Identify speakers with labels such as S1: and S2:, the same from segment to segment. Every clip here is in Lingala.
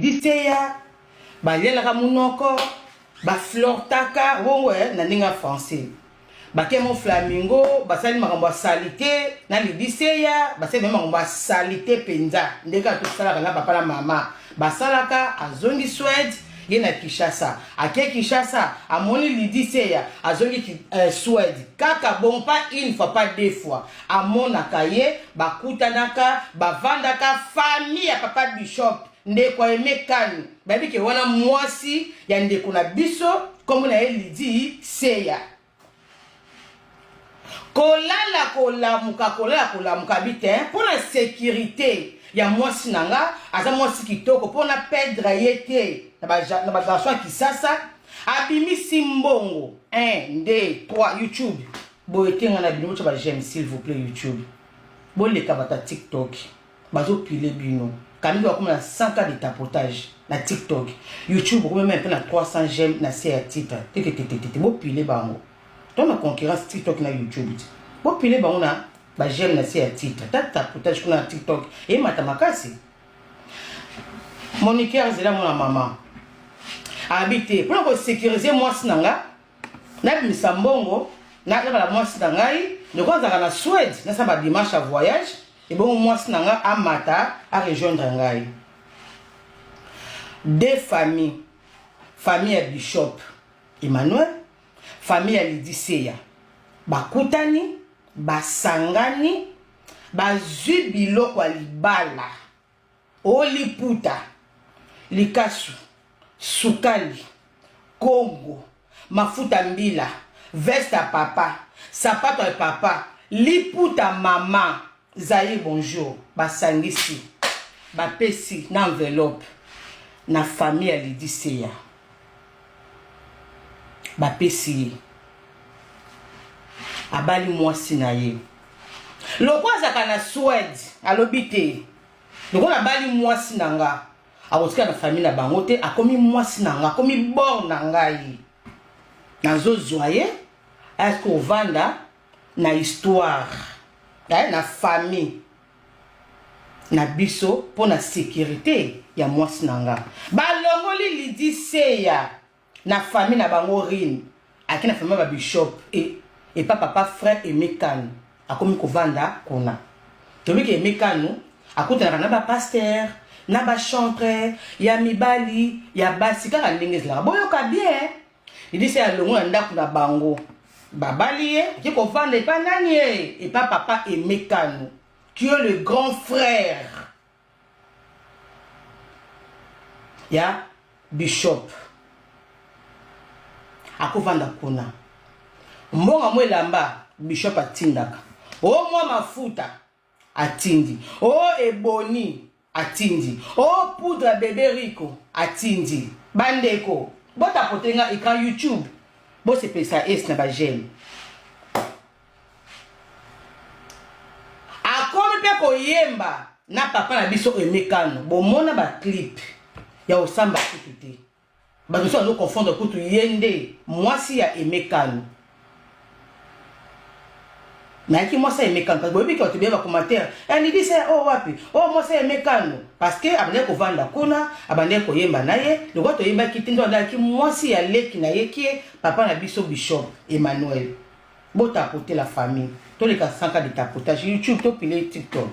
S1: lidiseya balelaka munoko baflirtaka bonwe na ndinga français bakemo flamingo basali makambo ya salite na lidiseya basali makambo ya salite penza ndeka tosalaka na papa na mama basalaka azongi Swede ye na Kinshasa ake Kinshasa amoni lidiseya azongi Swede kaka bon pas une fois pas deux fois amonaka ye bakutanaka bavandaka famille ya papa Bishop ndeko emekani babi ke wana mwasi ya ndeko na biso comme na ye lidi seya kolamuka bite pour la sécurité ya mwasi nanga aza mwasi kitoko pour na perdre yete na ba garçon Kisasa abimisi mbongo 1 2 3 YouTube boyetenga na bino ba j'aime s'il vous plaît YouTube boleka bata TikTok bazo pile bino quand on a 100 cas de tapotage na TikTok YouTube on même na 300 j'aime na c'est titre bo pile bango dans la concurrence TikTok na YouTube bo pile bango na ba j'aime na c'est titre tapotage kuna TikTok et matamakasi Monique Arzela mon maman habité pour ko sécuriser moi sinanga na bisambongo na la moi sinangai de quoi za na Suède na sa ba dimanche à voyage et bon moi sinanga amata à rejoindre ngai deux familles famille à Bishop Emmanuel famille à Lidiseya bakutani basangani bazwi biloko libala oliputa likasu sukali Congo mafuta mbila veste à papa sapato à papa liputa mama zaye bonjour basangisi bapesi na enveloppe na famille ya Lidiseya bapesi abali mwasi na ye lokwaza kana Suède alobite lokona abali mwasi nanga akotika na famille na bango te akomi mwasi nanga akomi bor na ngai nazo zoye est-ce qu'on vanda na histoire na famille na biso pour la sécurité ya mwasi nanga balongoli Lidiseya na famille na bango rin akina famille ba Bishop et papa frère Emekano akomi kovanda kona tobiki Emekano akutana na ba pasteur na ba chanteur ya mibali ya basi kaka ndenge zela boyoka bien Lidiseya longo na ndako na bango babali qui kovanda et pas nani et pas papa Emekano qui est le grand frère ya Bishop akovanda kuna mbonga mwelamba Bishop atindaka o mwa mafuta atindi o eboni atindi o poudre bébé Rico atindi bandeko bota potenga écran YouTube bo se pesa es na ba gel akomi pe koyemba na papa na biso Emekano bomona ba clip ya osamba kutu ba biso no confondre kutu yende mwasi ya Emekano mais qui moi ça Emekano parce que bobi quand tu bien va commentaire elle dit c'est oh wapi oh moi c'est Emekano parce que abandé ko vanda kuna abandé ko yemba naye le ko to yemba kitindo ndaki mwasi ya leki na yeki papa na biso Bishop Emmanuel bota côté la famille tous les 400 cas de tapotage YouTube to pile TikTok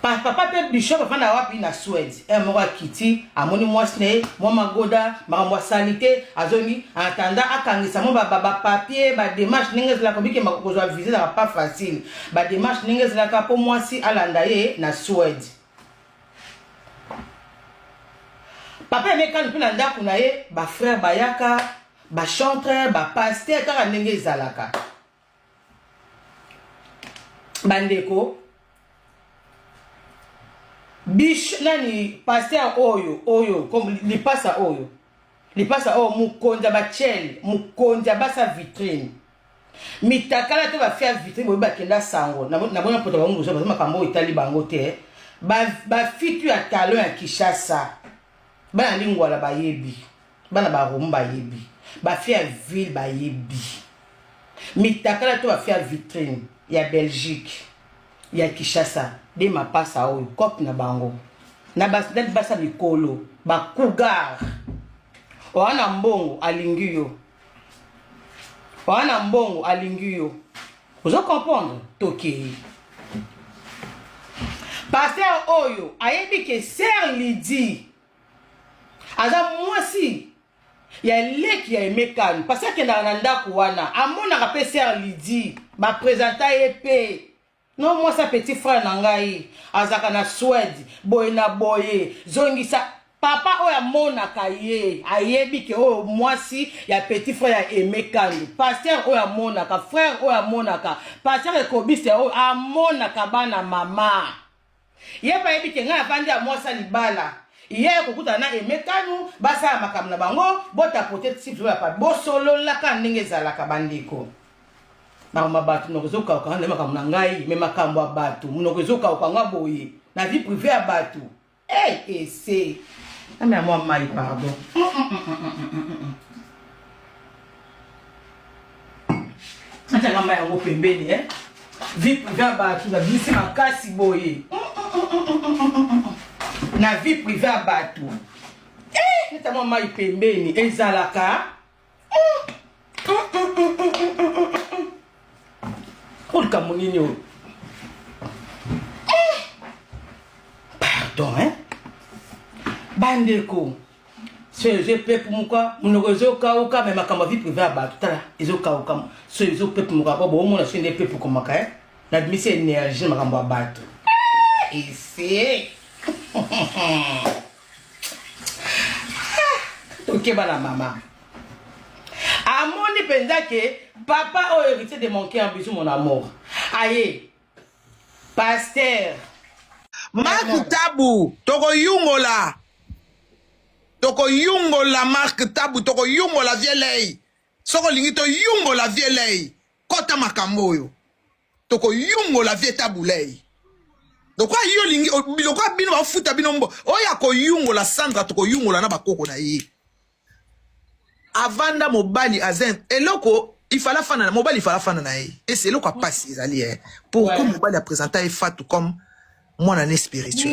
S1: papa pe Bishop afana wapi na Suède moko kiti amoni mwasi ne mwa magoda makambo sanité azongi atanda akangisa mo ba papier ba démarche ninges la kobiki makozwa visa na pas facile ba démarche ninges la ka po mwasi alanda ye na Suède papa Emekano pina ndako na ye ba frère bayaka ba chanteur ba pasteur kaka ndenge ezalaka bandeko bish nani pasteur oyo comme lipasa oyo mukonja ba chel mukonja basa vitrine mitakala te ba faire vitrine bo ba kenda sango na bona poto ba nguzo ba makambo itali bango te ba fitu ya talon ya Kinshasa bana lingwala ba yebi bana ba romba yebi ba faire ville ba yebi mitakala te ba faire vitrine ya Belgique ya Kinshasa de mapasa oyo kope na bango na basa mikolo bakugar wana mbongo alingi yo wana mbongo alingi yo ozo comprendre tokei pasteur oyo ayebi ke sœur Lydie aza mwasi ya leki ya emekani pasteur akendaka na ndako wana amonaka mpe sœur Lydie baprésenta ye mpe non mwasi petit frère na ngai azaka na Suède boye na boye zongisa papa oyo amonaka ye ayebi ke oyo mwasi ya petit frère ya emekani pasteur oyo amonaka frère oyo amonaka pasteur ekobise oyo amonaka bana mama ye pa yebi ke ngai avandi ya mwasi libala ye kokutana na emekanu basala makambo na bango botapote siflo ya pa bosololaka ndenge ezalaka bandeko makambo bato nokozokauka nde makambo na ngai me makambo ya bato nokozokauka nga boye na vie privé ya bato ese name ya mwa mai pardon atanga mai yango pembeni vie privé ya bato na bisi makasi boye na vie privé ya bato neta mwa mai pembeni ezalaka olika monini oyo pardon bandeko so ezopepu muka monoko ezokauka me makambo ya vie privé ya bato tala ezokauka so ezopepu muka po boomona so ende epepu komaka na bimisi énergie makambo ya bato ese tokeba na mama amoni penza ke papa oyo héritier de mon cœur bisou mon amour aye pasteur
S2: Mark Tabu toko yungola Mark Tabu toko yungola vielei soko lingi to yungola vielei kota makambo oyo toko yungola vie Tabu lei donc yo lingi biloko bino bafuta bino mbo oya ko yungola Sandra toko yungola na bakoko na ye avanda mobali azen eloko ifala fana mobali ifala fana na ye et c'est eloko a passer ezali pour que mobali a présenter Fatou comme mon année spirituel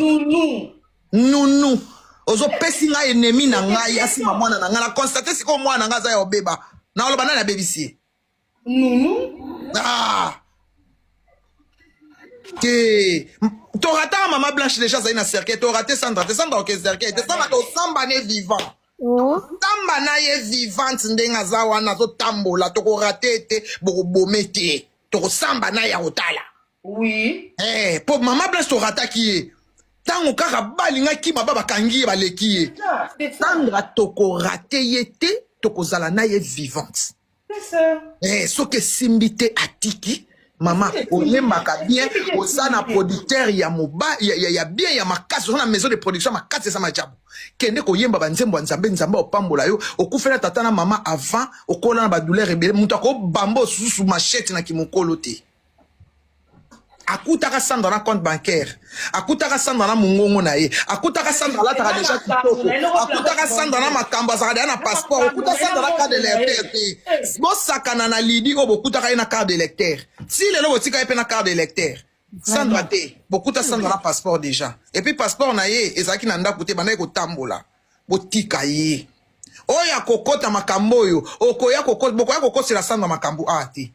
S2: nous ozo pesi nga ennemi na ngai asima mwana na nga na constater siko mwana nga za ya obeba na oloba na bebisi que tu raté maman blanche déjà ça ina cercle tu raté Sandra ok cercle te samba to samba ne vivant tamba na ye vivante ndenga za wana zo tambola to ko raté te bomete to ko samba na ya otala
S1: oui
S2: pour maman blanche to rata qui est tango kaka balinga ki baba kangi baleki ye Sandra to ko raté yete to ko zala na ye vivante
S1: c'est ça
S2: so que simbite atiki Maman, oyembaka bien, osana producteur ya moba, ya bien ya makasi, osana maison de production makasi sa majabu. Kende ko yemba banzembo nzambe nzambe opambola yo, okufela tata na mama avant, okola na ba douleur rebelle, mutu ko bambo susu machette na kimokolo te. Akutaka Sandra na compte bancaire, akutaka Sandra na mungongo na ye, akutaka Sandra la taka déjà kitoko, akutaka Sandra na makambo azaka na passeport, akutaka Sandra na carte de lecteur te. Bo sakana na Lydie o bokutaka na carte de lecteur. Si le lo botika pe na carte de lecteur. Sandra te, bokuta Sandra na passeport déjà. Et puis passeport na ye ezaki na ndako te bana ko tambola. Botika ye. Oya kokota makambo yo, okoya kokota, bokoya kokota la Sandra makambo te.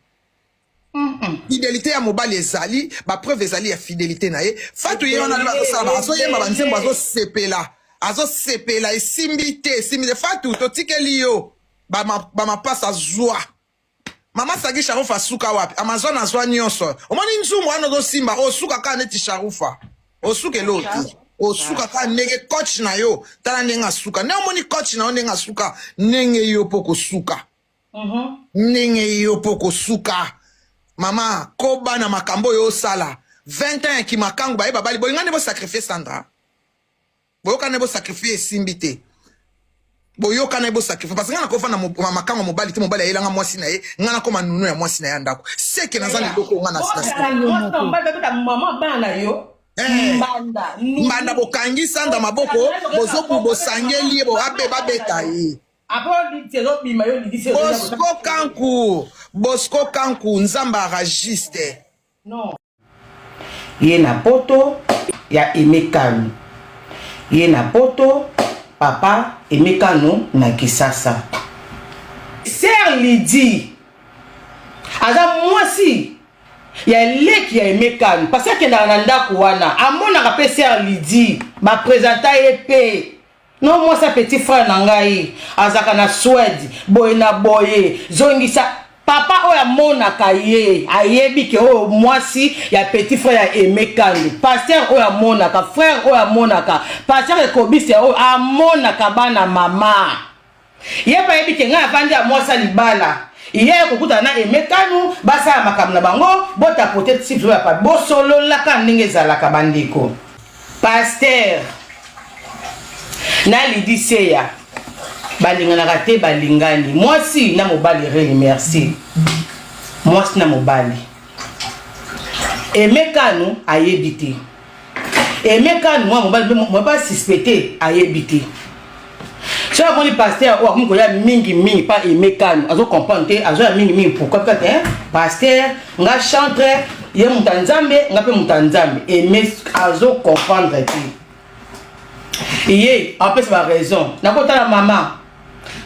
S2: Fidélité à mobile ezali ba preuve ezali ya fidélité na ye Fatou ye wana ba sala aso ye ba nzembo azo sepela esimbite Fatou to tikeli yo ba ma passe azwa mama sagi sharufa suka wapi Amazon azwa nyonso omoni nzumu wana do simba osuka ka neti sharufa osuka eloti osuka ka ndenge coach na yo tala ndenga suka ne omoni coach na ndenga suka nenge yo poko suka nenge yo poko suka Mama, koba na makambo yo sala. 20 ans ki makangu ba bali bolinga ne bo sacrifier Sandra. Boyoka ne bo sacrifier simbite. Boyoka ne bo sacrifier parce que ngana ko fa na makango mobali te mobali ayelanga mwasi na ye, ngana ko manunu ya mwasi na ya ndako. Seke na zali loko ngana sina.
S1: Mama bana yo.
S2: Mbanda bokangi Sandra maboko, bozoku bosangeli bo abe babeta ye.
S1: Bosco
S2: Kanku, Nzamba ragiste.
S1: Non. ye na poto ya Emekanu. Ye na poto papa Emekanu na Kisasa. Sœur Lydie aza mwasi ya leki ya Emekanu parce que na ndako wana amona ka Sœur Lydie ba présenta EP. Non moi sa petit frère na ngai azaka na Suède boye na boye zongisa papa oya monaka ye ayebi ke o mwasi ya petit frère ya Emekanu pasteur oya monaka frère oya monaka pasteur ekobisi o amonaka bana mama ye pa yebi ke nga avandi ya mwasa libala iye kokuta na Emekanu basa makamna bango bota peut-être si ya pa bosolo la ka ndenge zalaka bandiko pasteur na Lydie Seya balingana te balingani mwasi na mobali reni merci mwasi na mobali Emekanu ayebite Emekanu mwa mobali mwa suspecté ayebite so avoni pasteur o akomi koya mingi pa Emekanu azo comprendre te azo ya mingi pourquoi peut être pasteur nga chantre ye mutanzambe nga pe mutanzambe azo comprendre te iye après c'est raison na kota la maman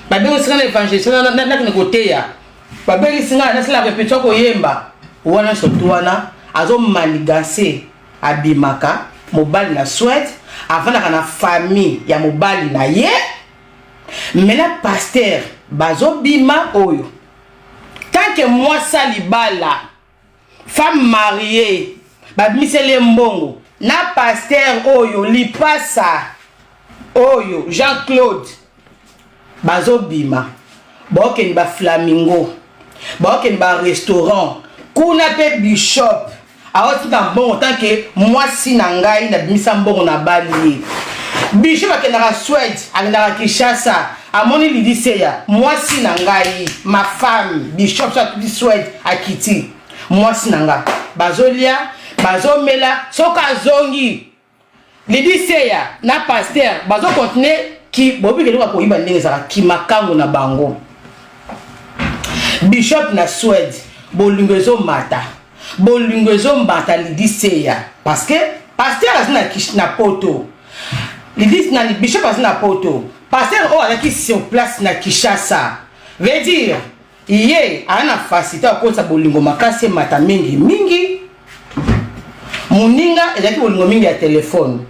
S1: babengi singa na évangéliste na kine koteya babengi singa na sala répétition ko yemba wana surtout wana azo manigancer abimaka mobali na Suède avant na famille ya mobali na ye mena pasteur bazo bima oyo tant que moi salibala femme mariée babimisele mbongo na pasteur oyo lipasa oyo Jean-Claude bazo bima bokeni ba flamingo bokeni ba restaurant kuna pe bishop aotinga mbongo tant que mwasi na ngai na bimisa mbongo na bali bishop akendaka Suède akendaka Kinshasa amoni Lydie Seya mwasi na ngai ma femme bishop sa tudi Suède akiti mwasi na nga bazolia bazomela soka zongi Lydie Seya na pasteur bazo continuer ki bobi keluka koyiba ndenge zaka ki makango na bango bishop na Suède bolingwezo mata Lydie Seya parce que pasteur azina na poto Lydie na bishop azina poto pasteur o alaki sur place na Kinshasa veut dire iye ana facilité akosa bolingo makasi mata mingi Moninga ezaki bolingo mingi ya téléphone.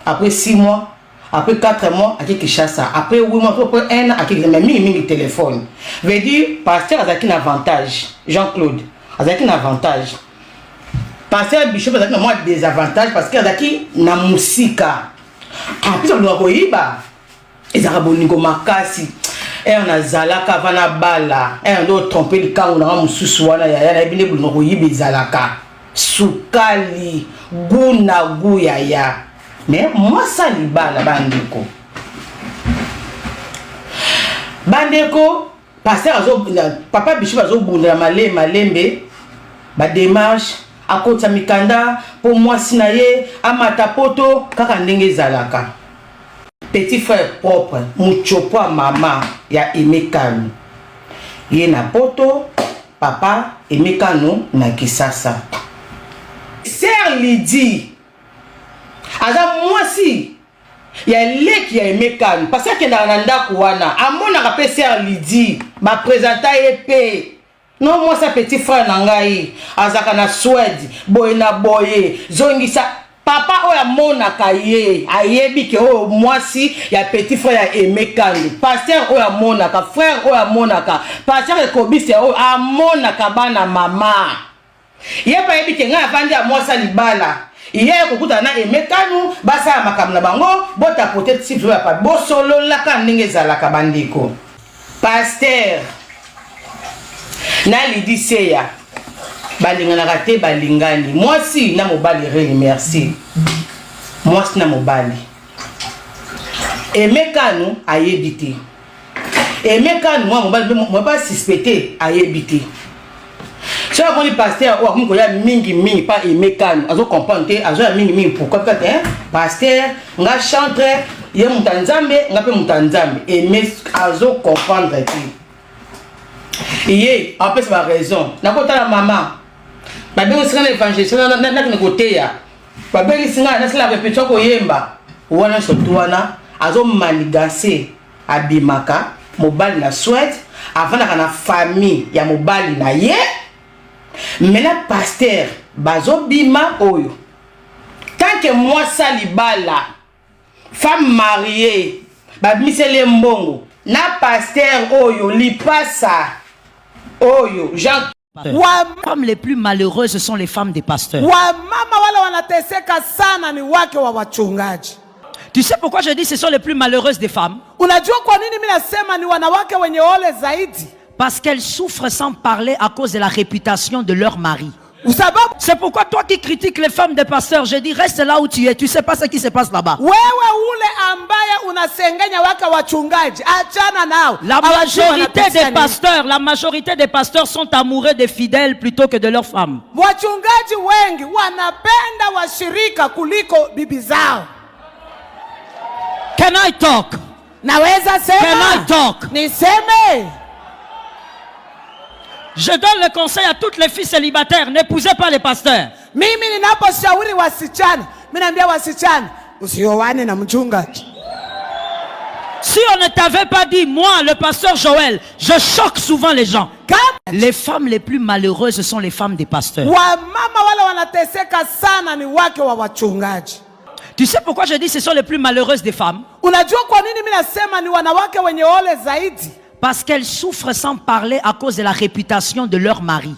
S1: Après 6 mois, après 4 mois, à Kinshasa. Après 8 mois, après 1 an, à mingi téléphone. Veut dire, pasteur azaki un avantage. Jean-Claude, azaki un avantage. Pasteur Bishop azaki un désavantage parce que azaki na musika. En plus, on doit koyiba. Ezaka bolingo makasi. Et on a zalaka vana bala. Et on doit tromper le camp, on a mususu wana ya na bine bolingo koyiba zalaka. Sukali guna guya ya mais moi ça libala bandeko pasteur azo papa Bishop azo bunda malembe ba démarche akota mikanda pour moi sinaye amata poto kaka ndenge zalaka petit frère propre muchopo mama ya Emekanu ye na poto papa Emekanu na Kisasa. Sœur Lydie aza mwasi ya leki ya Emekanu parce que na ndako wana amona ka Sœur Lydie ba présenta EP. Non moi sa petit frère na ngai azaka na Suède boye na boye zongisa papa oya monaka ye ayebi ke o mwasi ya petit frère ya Emekanu pasteur oya monaka frère oya monaka pasteur ekobisi o amonaka bana mama ye pa yebi ke nga avandi ya mwasa libala iye kokuta na Emekanu basa makamna bango bota peut-être si ya pa bosolo la ka ndenge zalaka bandiko pasteur na Lydie Seya balingana te balingani mwasi na mobali reni merci mwasi na mobali Emekanu ayebite Emekanu mwa mobali mwa suspecté ayebite so avoni pasteur o akomi koya mingi pa Emekanu azo comprendre te azo ya mingi pourquoi peut être pasteur nga chantre ye mutanzambe nga pe mutanzambe azo comprendre te iye après c'est raison na kota la maman babengi singa na évangéliste na kine koteya babeli singa na sala répétition ko yemba wana surtout wana azo manigancer abimaka mobali na Suède afana na famille ya mobali na ye mena pasteur bazo bima oyo tant que moi salibala femme mariée babimisele mbongo na pasteur oyo lipasa oyo Jean.
S3: Femmes les plus malheureuses sont les femmes des pasteurs. Tu sais pourquoi je dis ce sont les plus malheureuses des femmes? Parce qu'elles souffrent sans parler à cause de la réputation de leur mari. C'est pourquoi toi qui critiques les femmes des pasteurs, je dis reste là où tu es, tu sais pas ce qui se passe là-bas. La majorité des pasteurs sont amoureux des fidèles plutôt que de leurs femmes. Can I talk? Can I talk? Je donne le conseil à toutes les filles célibataires, n'épousez pas les pasteurs. Si on ne t'avait pas dit, moi, le pasteur Joël, je choque souvent les gens. Les femmes les plus malheureuses sont les femmes des pasteurs. Tu sais pourquoi je dis ce sont les plus malheureuses des femmes? Parce qu'elles souffrent sans parler à cause de la réputation de leur mari.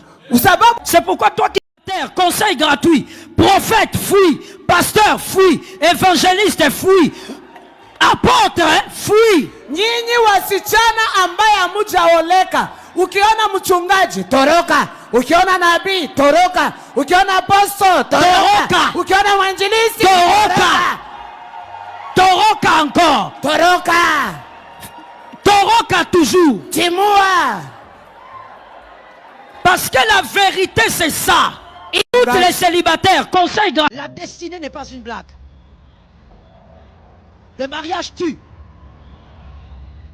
S3: C'est pourquoi toi qui es terre, conseil gratuit, prophète, fuis, pasteur, fuis, évangéliste, fuis, apôtre, fuis.
S4: Nyinyi wasichana ambaye hamujaoleka, ukiona mchungaji toroka, ukiona nabii toroka, ukiona apostol toroka, ukiona mwinjilisti toroka,
S3: toroka encore,
S4: toroka,
S3: toroka toujours.
S4: Timua.
S3: Parce que la vérité c'est ça. Et toutes les célibataires, conseil gratuit. La destinée n'est pas une blague. Le mariage tue.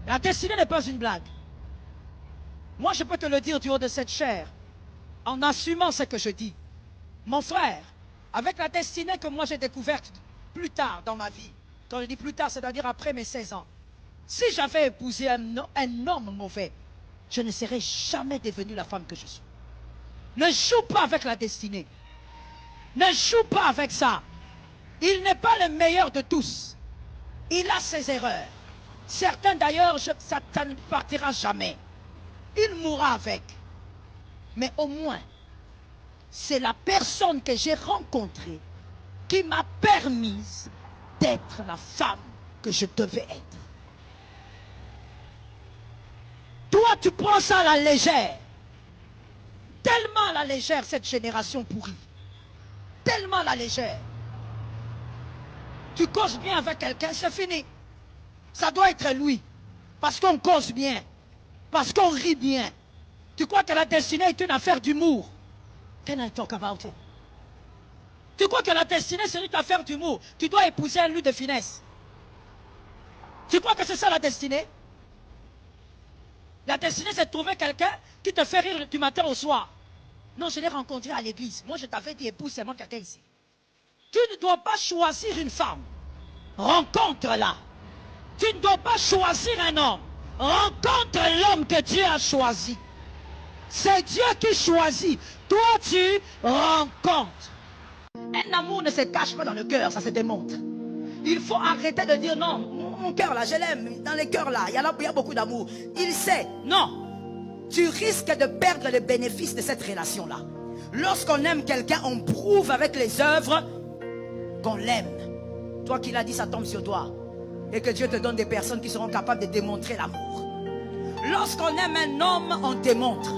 S3: La destinée n'est pas une blague. Moi, je peux te le dire du haut de cette chair, en assumant ce que je dis. Mon frère, avec la destinée que moi j'ai découverte plus tard dans ma vie, quand je dis plus tard, c'est-à-dire après mes 16 ans, si j'avais épousé un homme mauvais, je ne serais jamais devenue la femme que je suis. Ne joue pas avec la destinée. Ne joue pas avec ça. Il n'est pas le meilleur de tous. Il a ses erreurs. Certains d'ailleurs, ça ne partira jamais. Il mourra avec. Mais au moins, c'est la personne que j'ai rencontrée qui m'a permise d'être la femme que je devais être. Toi, tu prends ça à la légère. Tellement à la légère, cette génération pourrie. Tellement à la légère. Tu causes bien avec quelqu'un, c'est fini. Ça doit être lui. Parce qu'on cause bien. Parce qu'on rit bien. Tu crois que la destinée est une affaire d'humour? Can I talk about it? Tu crois que la destinée c'est une affaire d'humour? Tu dois épouser un lui de finesse. Tu crois que c'est ça la destinée? La destinée c'est de trouver quelqu'un qui te fait rire du matin au soir. Non, je l'ai rencontré à l'église. Moi je t'avais dit épouse seulement quelqu'un ici. Tu ne dois pas choisir une femme. Rencontre-la. Tu ne dois pas choisir un homme. Rencontre l'homme que Dieu a choisi. C'est Dieu qui choisit. Toi, tu rencontres. Un amour ne se cache pas dans le cœur, ça se démontre. Il faut arrêter de dire non, mon cœur là, je l'aime. Dans les cœurs là, il y a beaucoup d'amour. Il sait. Non. Tu risques de perdre le bénéfice de cette relation-là. Lorsqu'on aime quelqu'un, on prouve avec les œuvres qu'on l'aime. Toi qui l'as dit, ça tombe sur toi. Et que Dieu te donne des personnes qui seront capables de démontrer l'amour. Lorsqu'on aime un homme, on démontre.